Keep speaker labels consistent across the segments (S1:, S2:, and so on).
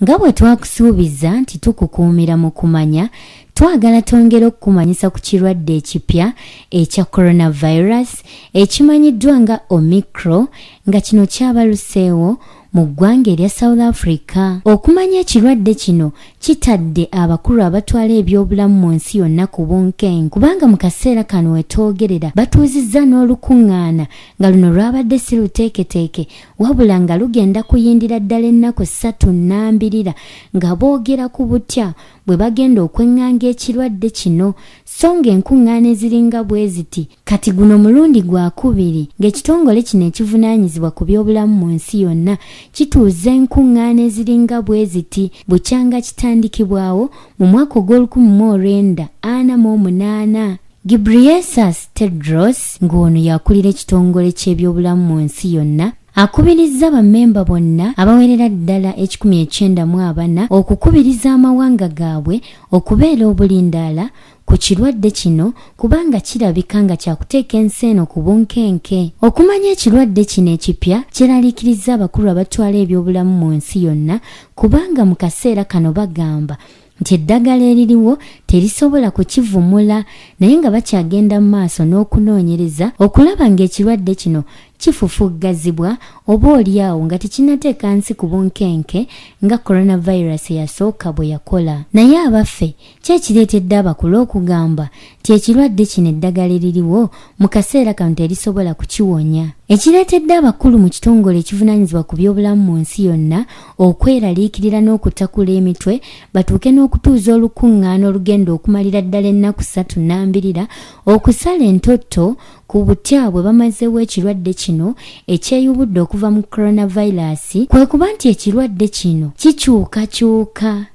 S1: Nga bwe twakusuubiza nti tukukuumira mu kumanya, twagala twongere okukumanyisa ku kirwadde ekipya ekya coronavirus ekimanyiddwa nga Omicron, nga kino kyabaluseewo mu ggwanga erya South Africa. Okumanya ekirwadde kino kitadde abakulu abatwala eby'obulamu mu nsi yonna ku bunkenke, kubanga mu kaseera kano wetwogerera batuuzizza n'olukuŋŋaana nga luno lwabadde si luteeketeeke, wabula nga lugenda kuyindira ddala ennaku 3 nga boogera ku butya bwe bagenda okweŋŋanga ekirwadde kino, so ng'enkuŋŋaana eziringa bwe ziti kati guno mulundi gwa 2 ng'ekitongole kino ekivunaanyizibwa ku by'obulamu mu nsi yonna kituuza enkuŋŋaana eziringa bwe ziti bukyanga kitandikibwawo mu mwaka gw'1948. Ghebreyesus Tedros ng'ono yakulira ekitongole ky'ebyobulamu mu nsi yonna akubirizza bammemba bonna abawerera ddala 194 okukubiriza amawanga gaabwe okubeera obulindaala ku kirwadde kino, kubanga kirabika nga kyakuteeka ensi eno ku bunkenke. Okumanya ekirwadde kino ekipya kiraliikiriza abakulu abatwala ebyobulamu mu nsi yonna, kubanga mu kaseera kano bagamba nti eddagala eririwo terisobola kukivumula, naye nga bakyagenda mu maaso n'okunoonyereza okulaba ng'ekirwadde kino kifufuggazibwa oba oliawo nga tekinateeka nsi ku bunkenke nga coronavirus eyasooka bwe yakola. Naye abaffe kyekireetedde abakulu okugamba nti ekirwadde kino eddagala eririwo mu kaseera kano terisobola kukiwonya. Ekireetedde abakulu mu kitongole ekivunaanyizibwa ku by'obulamu mu nsi yonna okweraliikirira n'okutakula emitwe batuuke n'okutuuza olukuŋŋaana olugenda okumalira ddala ennaku 3 okusala entotto ku butya bwe bamazeewo ekirwadde kino ekyeyubudde okuva mu coronavirus, kwe kuba nti ekirwadde kino kikyukakyuka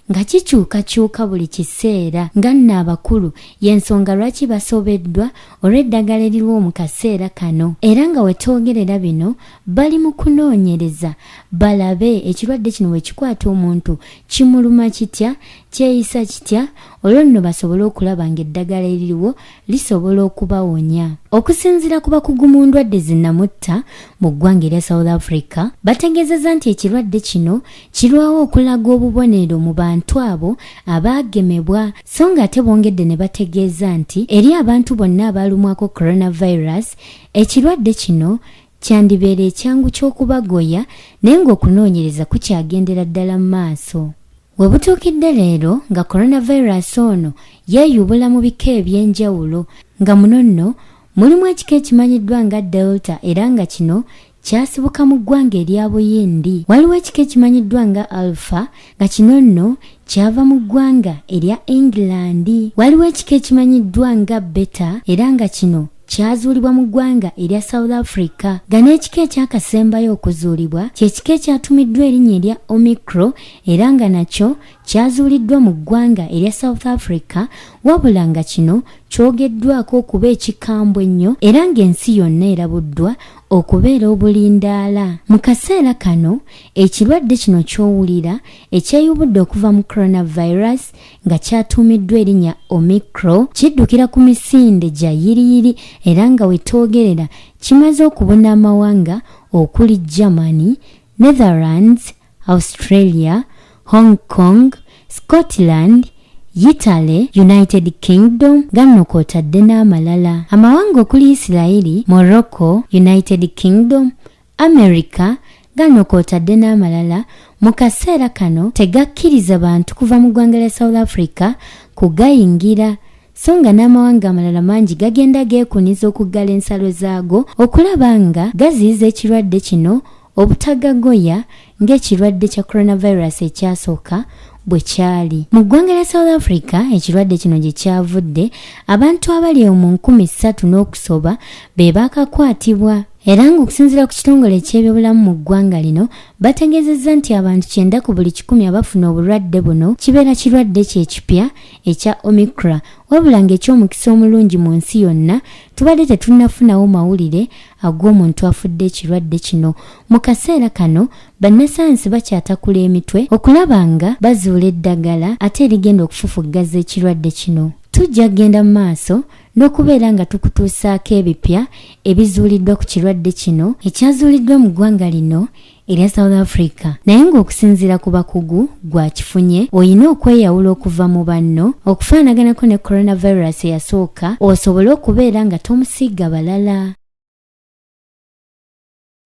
S1: buli kiseera nga nno abakulu y'ensonga lwaki basobeddwa olw'eddagala eririwo mu kaseera kano, era nga wetwogerera bino bali mu kunoonyereza balabe ekirwadde kino bwe kikwata omuntu kimuluma kitya, kyeyisa kitya, olwo nno basobole okulaba ng'eddagala eririwo lisobola okubawonya. Okusinziira ku bakugu mu ndwadde zinnamutta mu ggwanga erya South Africa, bategeezezza nti ekirwadde kino kirwawo okulaga obubonero mu bantu abo abaagemebwa, so nga ate bongedde ne bategeeza nti eri abantu bonna abalumwako coronavirus ekirwadde kino kyandibeera ekyangu ky'okubagoya, naye ng'okunoonyereza kukyagendera ddala mu maaso. We butuukidde leero nga coronavirus ono yeeyubula mu bika eby'enjawulo, nga muno nno mulimu ekika ekimanyiddwa nga Delta, era nga kino kyasibuka mu ggwanga erya Buyindi. Waliwo ekika ekimanyiddwa nga Alpha, nga kino nno kyava mu ggwanga erya England. Waliwo ekika ekimanyiddwa nga Beta, era nga kino kyazuulibwa mu ggwanga erya South Africa. Gano ekika ekyakasembayo okuzuulibwa kyekika ekyatumiddwa erinnya erya Omicron, era nga nakyo kyazuuliddwa mu ggwanga erya South Africa, wabula nga kino kyogeddwako okuba ekikambwe ennyo era ng'ensi yonna erabuddwa okubeera obulindaala. Mu kaseera kano ekirwadde kino ky'owulira ekyeyubudde okuva mu coronavirus nga kyatuumiddwa erinnya Omicron kiddukira ku misinde gya yiriyiri, era nga wetwogerera kimaze okubona amawanga okuli Germany, Netherlands, Australia, Hong Kong, Scotland, Italy, United Kingdom, gano kw'otadde n'amalala. Amawanga okuli Isirairi, Morocco, United Kingdom, America, gano kw'otadde n'amalala mu kaseera kano tegakkiriza bantu kuva mu ggwanga lya South Africa kugayingira, so nga n'amawanga amalala mangi gagenda geekuniza okuggala ensalo zaago okulaba nga gaziyiza ekirwadde kino obutagagoya ng'ekirwadde kya coronavirus ekyasooka bwe kyali. Mu ggwanga lya South Africa ekirwadde kino gye kyavudde, abantu abali mu 3,000 n'okusoba be baakakwatibwa, era ng'okusinziira ku kitongole eky'ebyobulamu mu ggwanga lino bategeezezza nti abantu 9 ku buli 100 abafuna obulwadde buno kibeera kirwadde kyekipya ekya Omicron, wabula ng'ekyomukisa omulungi mu nsi yonna tubadde tetunnafunawo mawulire ag'omuntu afudde ekirwadde kino. Mu kaseera kano bannasayansi bakyatakula emitwe okulaba nga bazuula eddagala ate erigenda okufufuggaza ekirwadde kino. Tujja kugenda mu maaso n'okubeera nga tukutuusaako ebipya ebizuuliddwa ku kirwadde kino ekyazuuliddwa mu ggwanga lino erya South Africa. Naye ng'okusinziira ku bakugu gwakifunye oyina okweyawula okuva mu banno okufaanaganako ne coronavirus eyasooka osobole okubeera nga tomusiiga balala.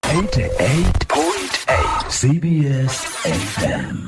S2: 88.8 CBS FM.